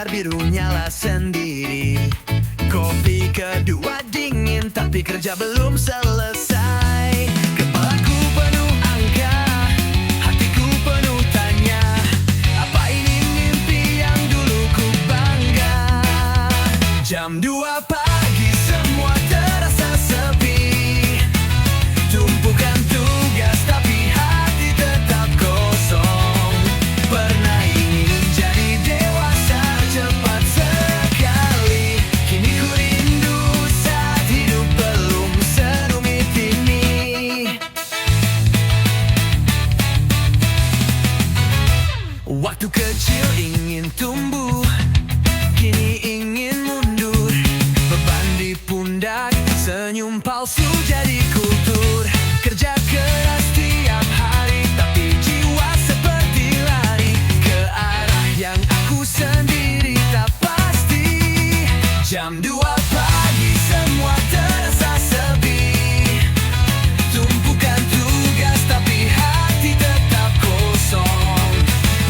layar biru nyala sendiri. Kopi kedua dingin tapi kerja belum selesai. Kepalaku penuh angka, hatiku penuh tanya. Apa ini mimpi yang dulu ku bangga? Jam 2 pagi semua terasa sepi. Tumpukan tugas tapi hati tetap kosong. Pernah ingin jadi dewasa cepat sekali. Kini ku rindu saat hidup belum serumit ini. Waktu kecil ingin tumbuh, kini ingin mundur. Beban di pundak, senyum palsu jadi kultur. Kerja keras tiap hari, tapi jiwa seperti lari ke arah yang aku sendiri tak pasti. Jam 2 pagi semua terasa sepi. Tumpukan tugas tapi hati tetap kosong.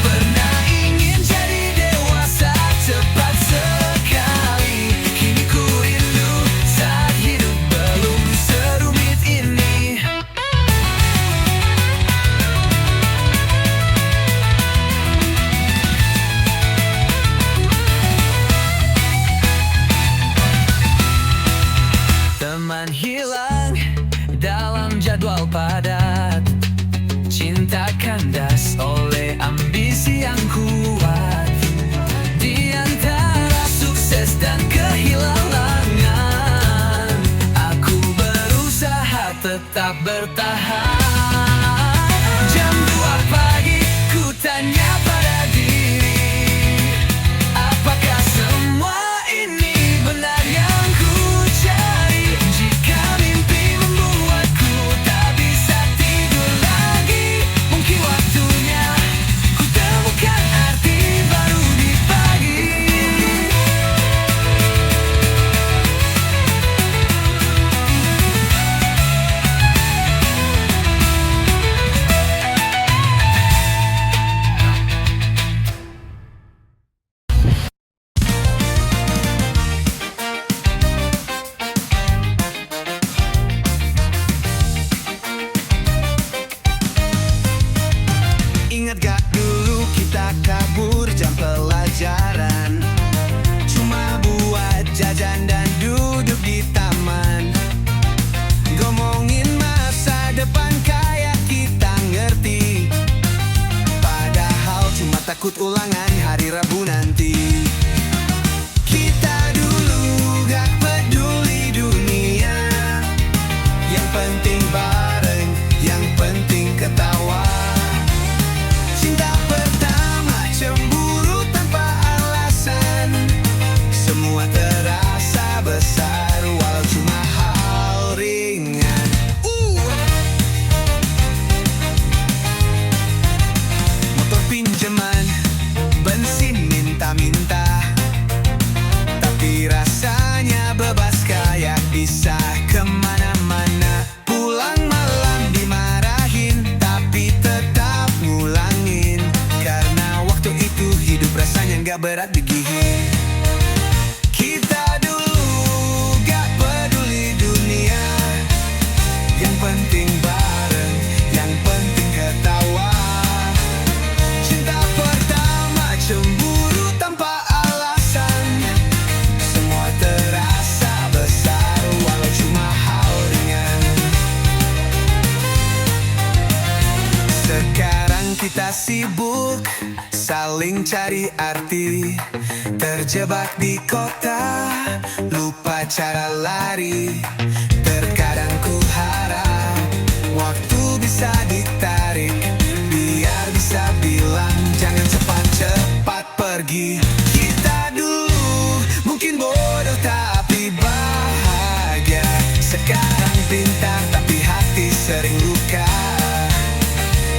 Pernah ingin jadi dewasa cepat sekali. Kini ku rindu saat hidup belum serumit ini. Teman hilang dalam jadwal padat. Cinta kandas oleh ambisi yang kuat. Di antara sukses dan kehilangan, aku berusaha tetap bertahan. Jam 2 pagi ku tanya pada diri, apakah semua ini benar yang ku cari? Jika mimpi membuatku tak bisa tidur lagi, mungkin waktunya ku temukan arti baru di pagi. Ingat gak dulu kita kabur jam pelajaran, cuma buat jajan dan duduk di taman. Ngomongin masa depan kayak kita ngerti, padahal cuma takut ulangan hari Rabu nanti. Kita dulu gak peduli dunia, yang penting bareng, yang penting ketawa. Cinta pertama cemburu tanpa alasan, semua terasa besar walau cuma hal ringan. Motor pinjaman, bensin minta-minta, tapi rasanya bebas kayak bisa kemana-mana. Pulang malam dimarahin, tapi tetap ngulangin, karena waktu itu hidup rasanya gak berat digigit. Kita dulu gak peduli dunia, yang penting bareng, yang penting ketawa. Cinta pertama cemburu tanpa alasan, semua terasa besar walau cuma hal ringan. Sekarang kita sibuk saling cari arti, terjebak di kota, lupa cara lari. Terkadang ku harap waktu bisa ditarik, biar bisa bilang jangan cepat-cepat pergi. Kita dulu mungkin bodoh tapi bahagia, sekarang pintar tapi hati sering luka.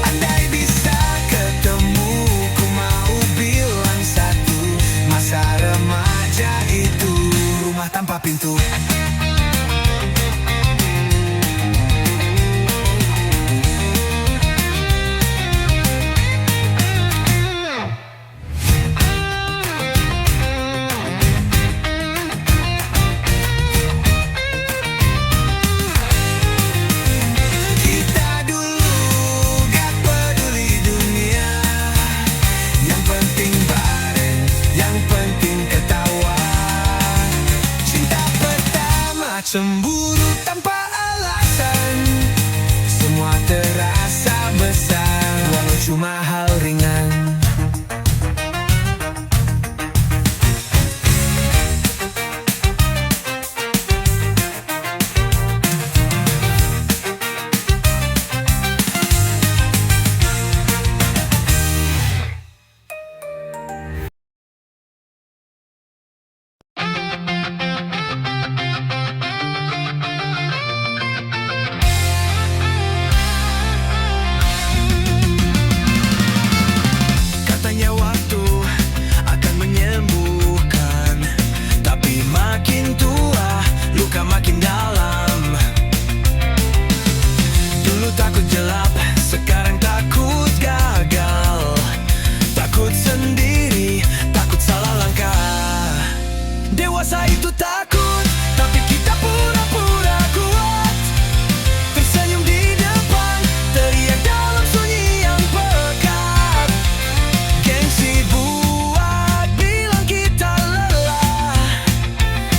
Andai bisa ketemu, ku mau bilang satu, masa remaja itu rumah tanpa pintu. cuma hal ringan. Katanya waktu akan menyembuhkan, tapi makin tua luka makin dalam. Dulu takut gelap, sekarang takut gagal. Takut sendiri, takut salah langkah. Dewasa itu takut, tapi kita pura-pura kuat. Tersenyum di depan, teriak dalam sunyi yang pekat. Gengsi buat bilang kita lelah,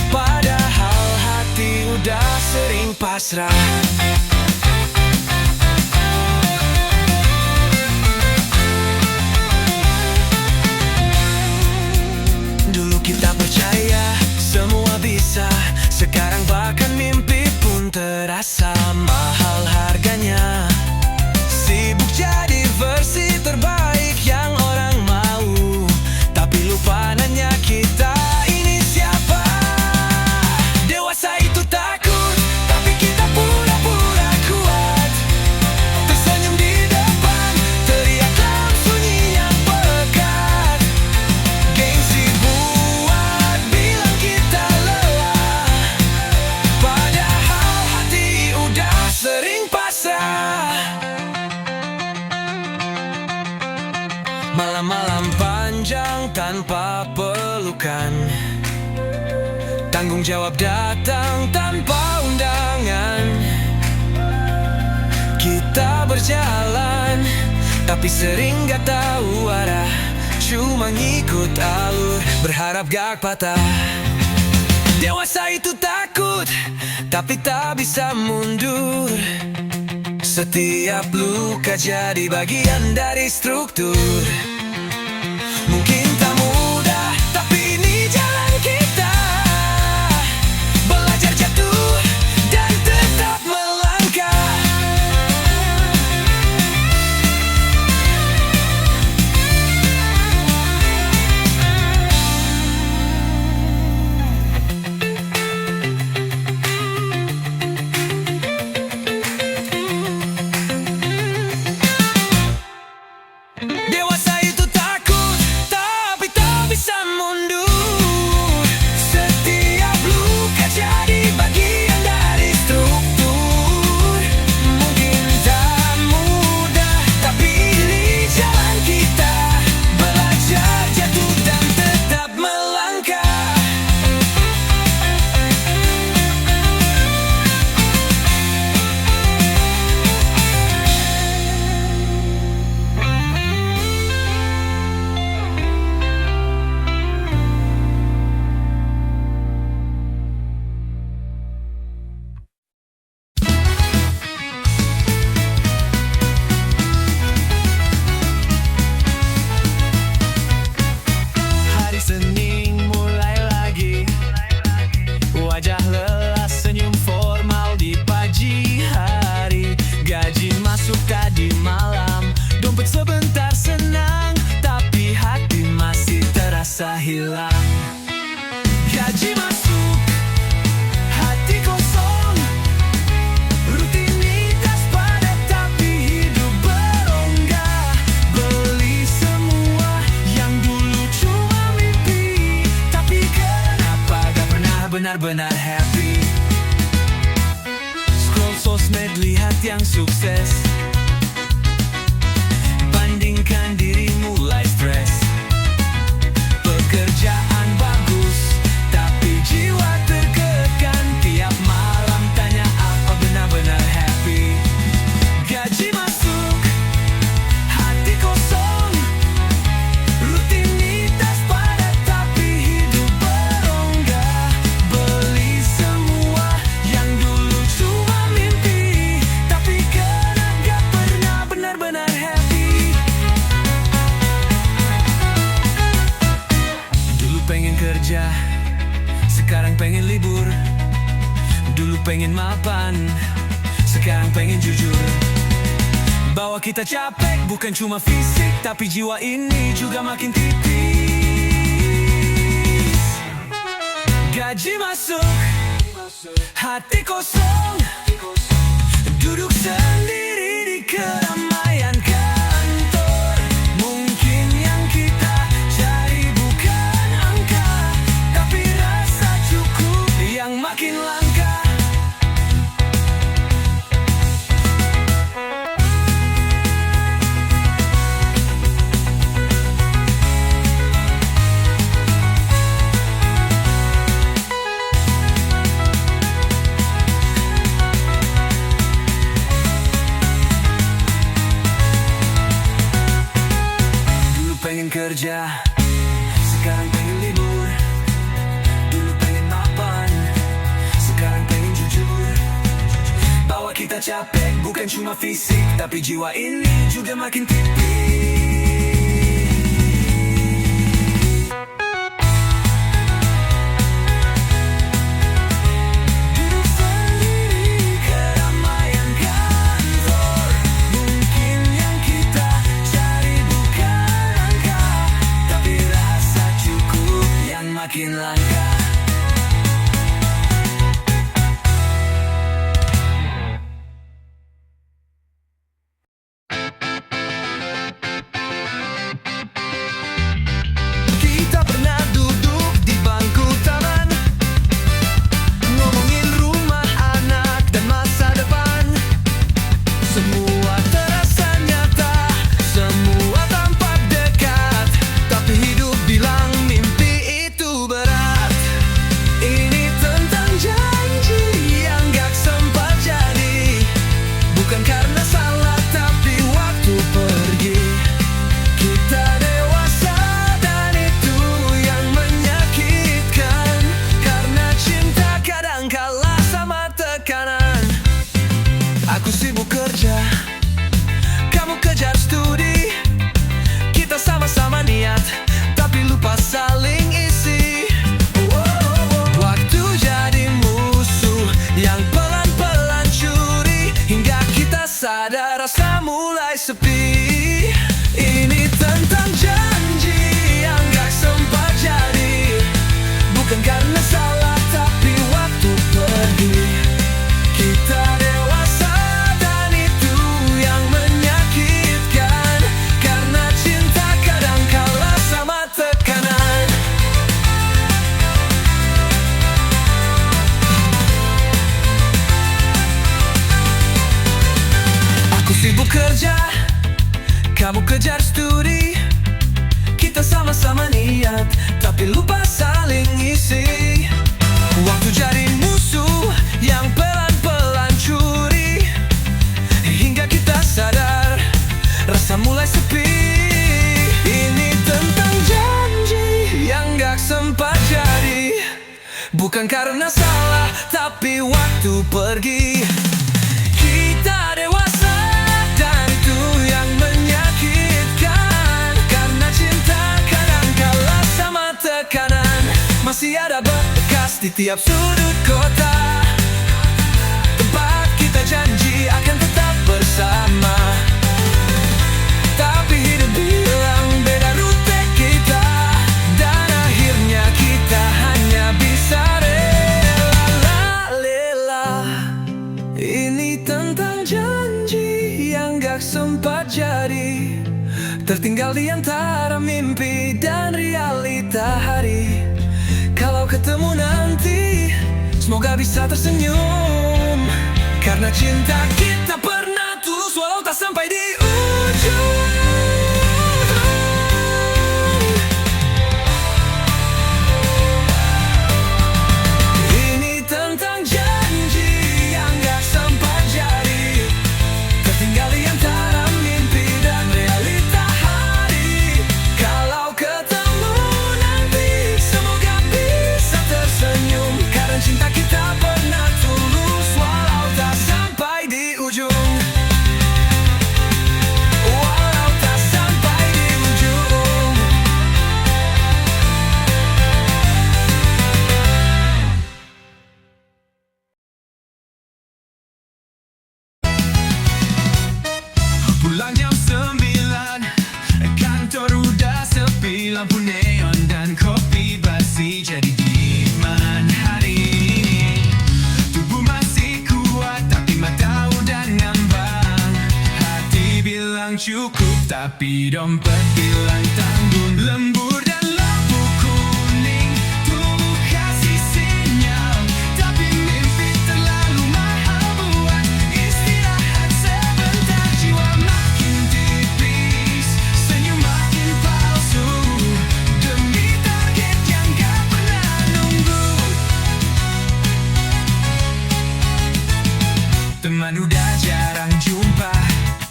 padahal hati udah sering pasrah. Dulu kita percaya semua bisa, sekarang bahkan mimpi pun terasa mahal harganya. Sibuk jadi versi terbaik yang orang mau, tapi lupa nanya kita ini siapa. Dewasa itu takut, tapi kita pura-pura kuat. Tersenyum di depan, teriak dalam sunyi yang pekat. Gengsi buat bilang kita lelah, padahal hati udah sering pasrah. Malam-malam panjang tanpa pelukan, tanggung jawab datang tanpa undangan. Kita berjalan, tapi sering gak tahu arah, cuma ngikut alur, berharap gak patah. Dewasa itu takut, tapi tak bisa mundur. Setiap luka jadi bagian dari struktur. Mungkin tak mudah, tapi ini jalan kita. Belajar jatuh dan tetap melangkah. Dewasa pengen mapan, sekarang pengen jujur. Bahwa kita capek bukan cuma fisik, tapi jiwa ini juga makin tipis. Gaji masuk, hati kosong, duduk sendiri di keramaian kantor. Mungkin yang kita cari bukan angka, tapi rasa cukup yang makin langka. Pengen kerja, sekarang pengen libur. Dulu pengen mapan, sekarang pengen jujur. Bahwa kita capek bukan cuma fisik, tapi jiwa ini juga makin tipis. Duduk sendiri di keramaian kantor. Mungkin yang kita cari bukan makin langka. Kita pernah duduk di bangku taman, ngomongin rumah, anak, dan masa depan. Semua terasa nyata, semua tampak dekat, tapi hidup bilang mimpi itu berat. Ini tentang janji yang gak sempat jadi, bukan karena salah tapi waktu pergi. Kita dewasa dan itu yang menyakitkan, karena cinta kadang kalah sama tekanan. Aku sibuk kerja, kamu kejar studi. Kita sama-sama niat, tapi lupa saling isi. Waktu jadi musuh yang pelan-pelan curi, hingga kita sadar rasa mulai sepi. Ini tentang janji yang gak sempat jadi, bukan karena salah tapi waktu pergi. Kita dewasa dan itu yang menyakitkan, karena cinta kadang kalah sama tekanan. Aku sibuk kerja, kamu kejar studi. Kita sama-sama niat, tapi lupa saling isi. Waktu jadi musuh yang pelan-pelan curi, hingga kita sadar rasa mulai sepi. Ini tentang janji yang gak sempat jadi, bukan karena salah tapi waktu pergi. Kita dewasa dan itu yang menyakitkan, karena cinta kadang kalah sama tekanan. Masih ada bekas di tiap sudut kota, tempat kita janji akan tetap bersama. Tapi hidup bilang beda rute kita, dan akhirnya kita hanya bisa rela. Ini tentang janji yang gak sempat jadi, tertinggal di antara mimpi dan realita hari. Kalau ketemu nanti, semoga bisa tersenyum, karena cinta kita pernah tulus walau tak sampai di ujung. Ini tentang janji yang gak sempat jadi, tertinggal di antara mimpi dan realita hari. Kalau ketemu nanti, semoga bisa tersenyum, karena cinta kita pernah tulus walau tak sampai di ujung. uang cukup, tapi dompet bilang tanggung. Lembur dan lampu kuning, tubuh kasih sinyal, tapi mimpi terlalu mahal buat istirahat sebentar. Jiwa makin tipis, senyum makin palsu, demi target yang gak pernah nunggu. Teman udah jarang jumpa,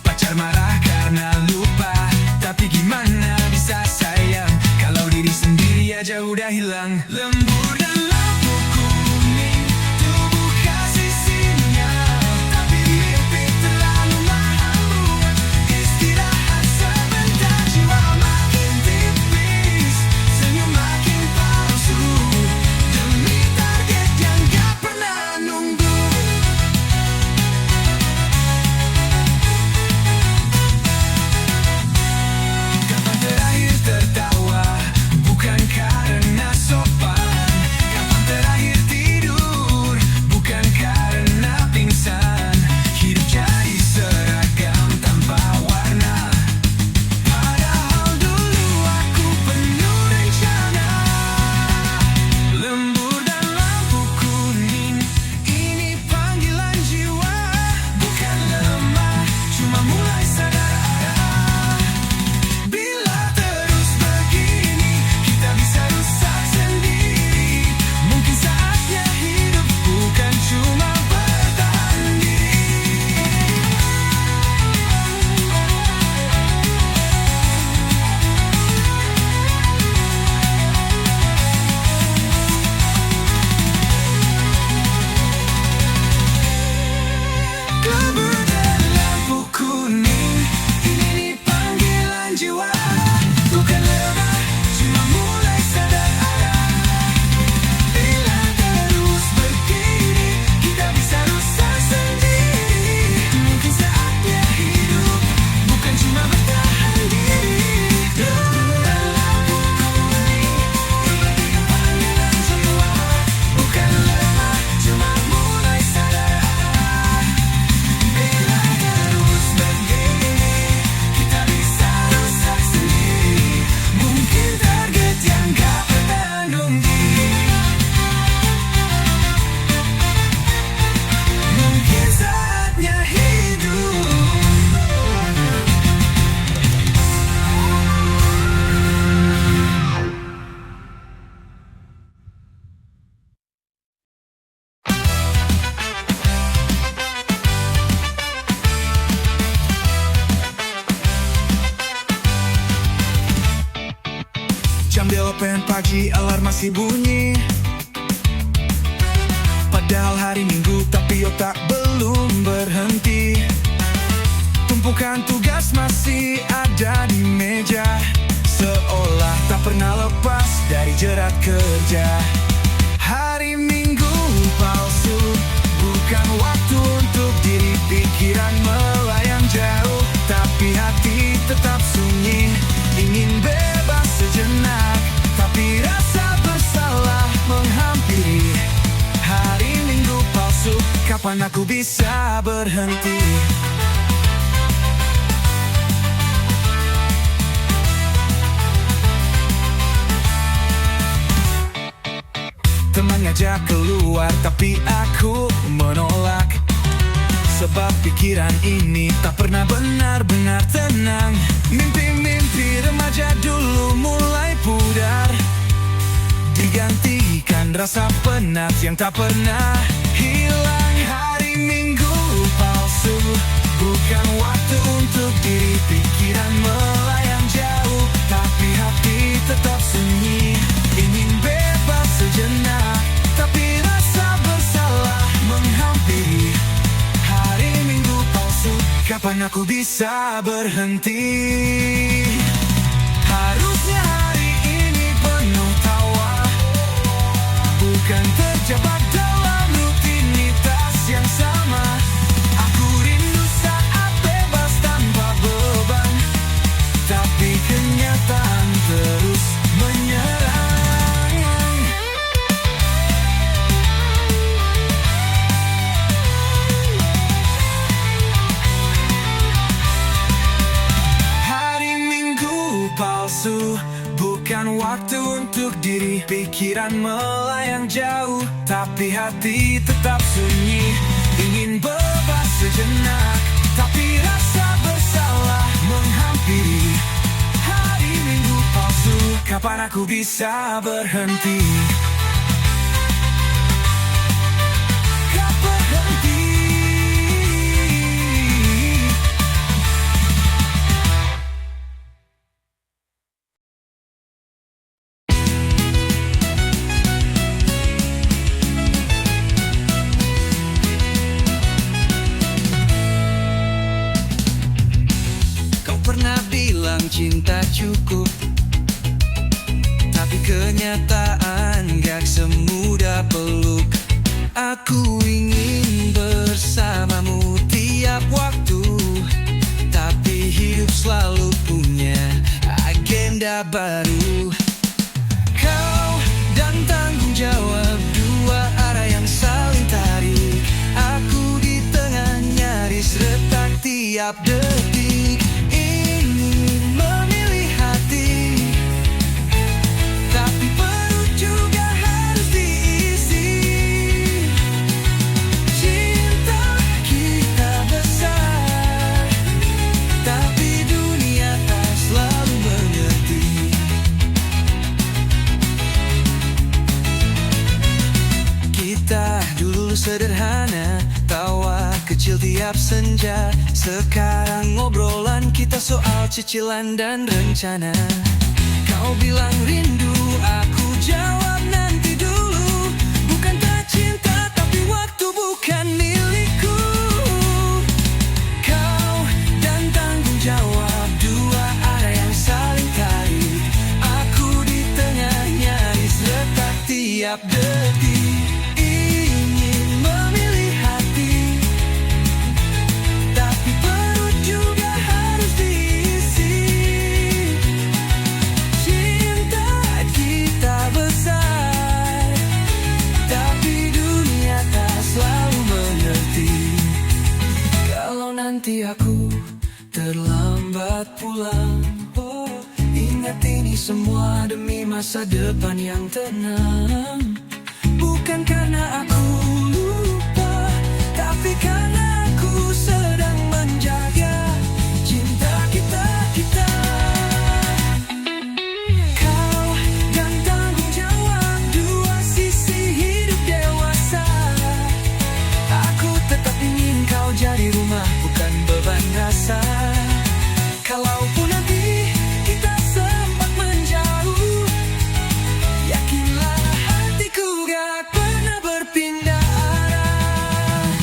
pacar marah karena lupa, tapi gimana bisa sayang kalau diri sendiri aja udah hilang. Lembur dan lampu kuning, tubuh kasih sinyal, tapi mimpi terlalu mahal buat istirahat sebentar. Jiwa makin tipis, senyum makin palsu, demi target yang gak pernah nunggu. Kapan terakhir tertawa, bukan karena sopan. Kapan terakhir tidur, bukan karena pingsan. Hidup jadi seragam tanpa warna, padahal dulu aku penuh rencana. Lembur dan lampu kuning, ini panggilan jiwa, bukan lemah, cuma mulai sadar arah. Bila terus begini, kita bisa rusak sendiri. Mungkin saatnya hidup bukan cuma bertahan diri. Lembur dan lampu kuning, ini panggilan jiwa, bukan lemah, cuma mulai sadar arah. Bila terus begini, kita bisa rusak sendiri. Mungkin saatnya hidup bukan cuma bertahan diri. Lembur dan lampu kuning, ini panggilan jiwa, bukan lemah, cuma mulai sadar arah. Bila terus begini, kita bisa rusak sendiri. Mungkin target yang gak pernah nunggu. Mungkin saatnya hidup. Jam 8 pagi alarm masih bunyi, padahal hari Minggu tapi otak belum berhenti. Tumpukan tugas masih ada di meja, seolah tak pernah lepas dari jerat kerja. Hari Minggu palsu, bukan waktu untuk diri, pikiran melayang jauh, tapi hati tetap sunyi. Ingin bebas sejenak, tapi rasa bersalah menghampiri. Hari Minggu palsu, kapan aku bisa berhenti? Teman ngajak keluar, tapi aku menolak, sebab pikiran ini tak pernah benar-benar tenang. Mimpi-mimpi remaja dulu mulai pudar, digantikan rasa penat yang tak pernah hilang. Hari Minggu palsu, bukan waktu untuk diri, pikiran melayang jauh, tapi hati tetap sunyi. Ingin bebas sejenak, tapi rasa bersalah menghampiri. Hari Minggu palsu, kapan aku bisa berhenti? Harusnya hari ini penuh tawa, bukan terjebak dalam rutinitas yang sama. Aku rindu saat bebas tanpa beban, tapi kenyataan terus menyerang. palsu, bukan waktu untuk diri. Pikiran melayang jauh, tapi hati tetap sunyi. Ingin bebas sejenak, tapi rasa bersalah menghampiri. Hari Minggu palsu, kapan aku bisa berhenti? Pernah bilang cinta cukup, tapi kenyataan gak semudah peluk. Aku ingin bersamamu tiap waktu, tapi hidup selalu punya agenda baru. Kau dan tanggung jawab, dua arah yang saling tarik. Aku di tengah nyaris retak tiap detik. Sederhana, tawa kecil tiap senja. Sekarang ngobrolan kita soal cicilan dan rencana. Kau bilang rindu, aku jawab nanti dulu. Bukan tak cinta, tapi waktu bukan milikku. Kau dan tanggung jawab, dua arah yang saling tarik. Aku di tengah nyaris retak tiap detik. Nanti aku terlambat pulang, oh, ingat ini semua demi masa depan yang tenang. Bukan karena aku lupa, tapi karena aku sedang menjaga cinta kita. Kau dan tanggung jawab, dua sisi hidup dewasa. Aku tetap ingin kau jadi rumah, bukan beban rasa. Kalaupun nanti kita sempat menjauh, yakinlah hatiku gak pernah berpindah arah.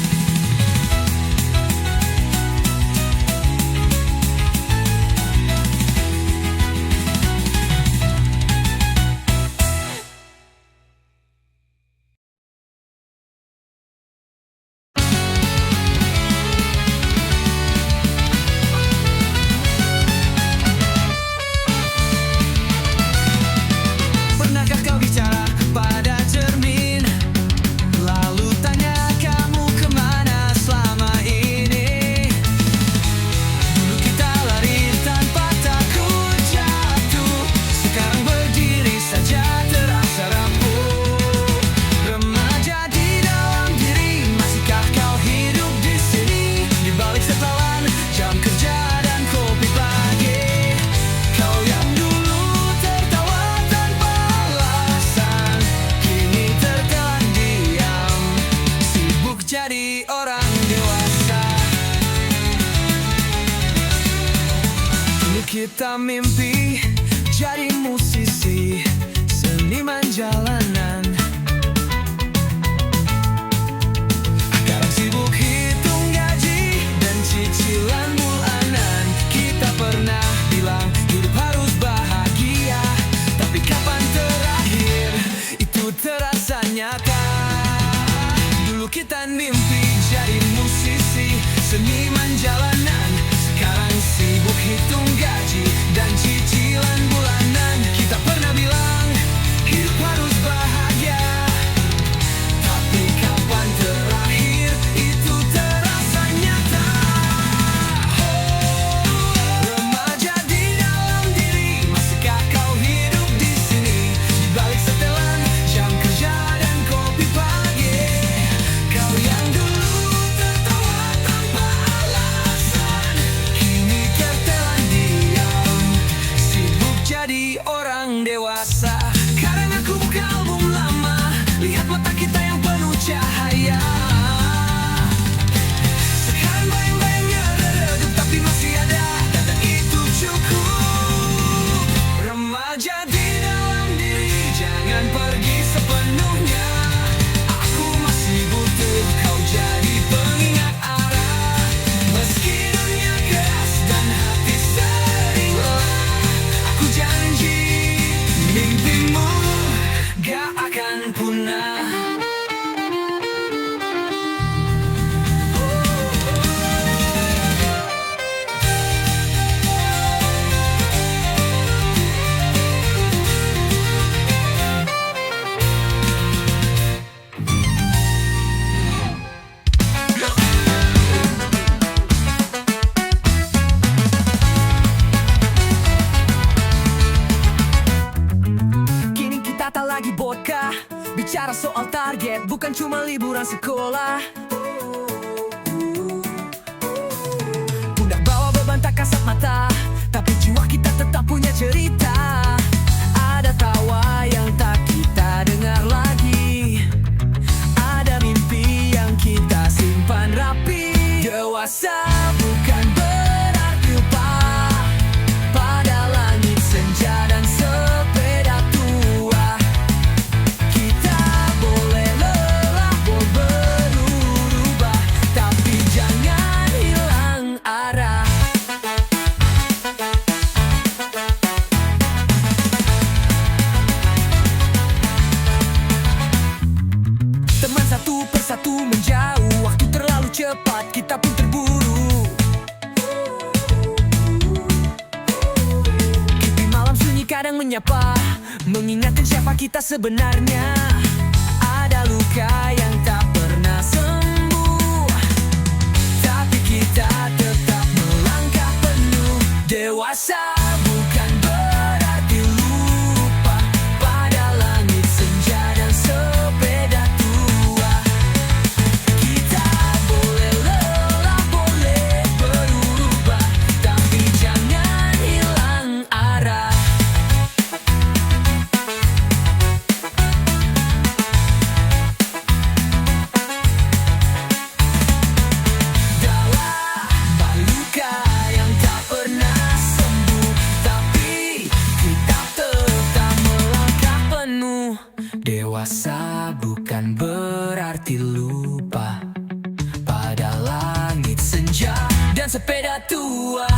Jadi orang dewasa, dulu kita mimpi jadi musisi, seniman jalanan. Sekarang sibuk hitung gaji dan cicilan bulanan. Kita pernah bilang hidup harus bahagia, tapi kapan terakhir itu terasa nyata. Kita mimpi jadi musisi, seniman jalanan. Sekarang sibuk hitung gaji dan cicilan bulanan. Kita pernah bilang hidup harus bahagia. bicara soal target, bukan cuma liburan sekolah. Pundak bawa beban tak kasat mata, tapi jiwa kita tetap punya cerita. Ada tawa yang tak kita dengar lagi, ada mimpi yang kita simpan rapi. Dewasa bukan berarti lupa pada langit senja dan sepeda tua. Kita boleh lelah, boleh berubah, tapi jangan hilang arah. Teman satu persatu menjauh, waktu terlalu cepat, kita pun terburu. Pipi malam sunyi kadang menyapa, mengingatkan siapa kita sebenarnya. Ada luka yang tak pernah sembuh, tapi kita tetap melangkah penuh. Dewasa bukan berarti lupa pada langit senja dan sepeda tua. Kita boleh lelah, boleh berubah, tapi jangan hilang arah. Dalam luka yang tak pernah sembuh, tapi kita tetap melangkah penuh. Dewasa bukan berarti lupa pada langit senja dan sepeda tua.